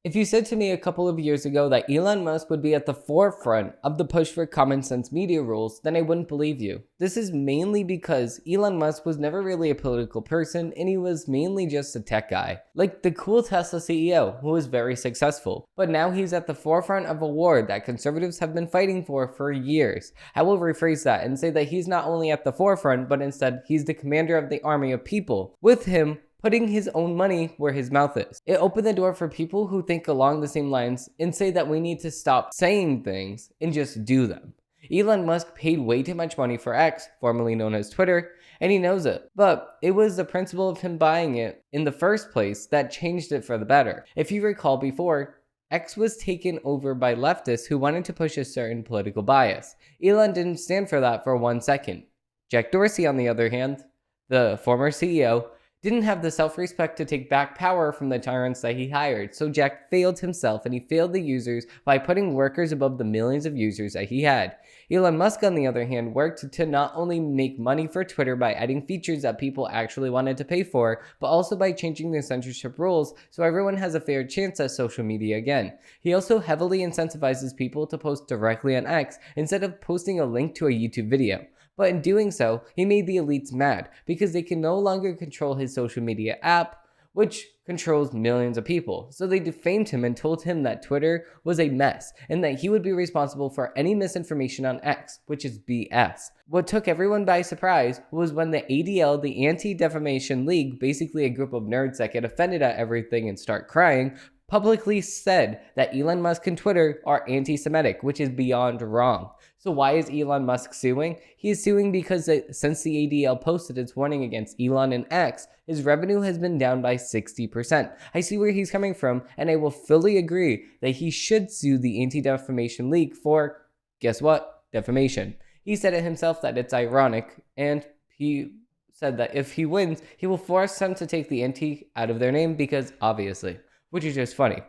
If you said to me a couple of years ago that Elon Musk would be at the forefront of the push for common sense media rules, then I wouldn't believe you. This is mainly because Elon Musk was never really a political person and he was mainly just a tech guy. Like the cool Tesla CEO who was very successful. But now he's at the forefront of a war that conservatives have been fighting for years. I will rephrase that and say that he's not only at the forefront, but instead he's the commander of the army of people. With him, putting his own money where his mouth is. It opened the door for people who think along the same lines and say that we need to stop saying things and just do them. Elon Musk paid way too much money for X, formerly known as Twitter, and he knows it. But it was the principle of him buying it in the first place that changed it for the better. If you recall before, X was taken over by leftists who wanted to push a certain political bias. Elon didn't stand for that for 1 second. Jack Dorsey, on the other hand, the former CEO, didn't have the self-respect to take back power from the tyrants that he hired, so Jack failed himself and he failed the users by putting workers above the millions of users that he had. Elon Musk, on the other hand, worked to not only make money for Twitter by adding features that people actually wanted to pay for, but also by changing the censorship rules so everyone has a fair chance at social media again. He also heavily incentivizes people to post directly on X instead of posting a link to a YouTube video. But in doing so, he made the elites mad because they can no longer control his social media app, which controls millions of people. So they defamed him and told him that Twitter was a mess and that he would be responsible for any misinformation on X, which is BS. What took everyone by surprise was when the ADL, the Anti-Defamation League, basically a group of nerds that get offended at everything and start crying, publicly said that Elon Musk and Twitter are anti-Semitic, which is beyond wrong. So why is Elon Musk suing? He is suing because since the ADL posted its warning against Elon and X, his revenue has been down by 60%. I see where he's coming from, and I will fully agree that he should sue the Anti-Defamation League for, guess what? Defamation. He said it himself that it's ironic, and he said that if he wins, he will force them to take the anti out of their name because obviously, which is just funny.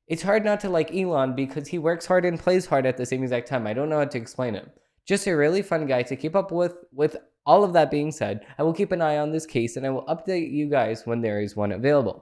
It's hard not to like Elon because he works hard and plays hard at the same exact time. I don't know how to explain it. Just a really fun guy to keep up with. With all of that being said, I will keep an eye on this case and I will update you guys when there is one available.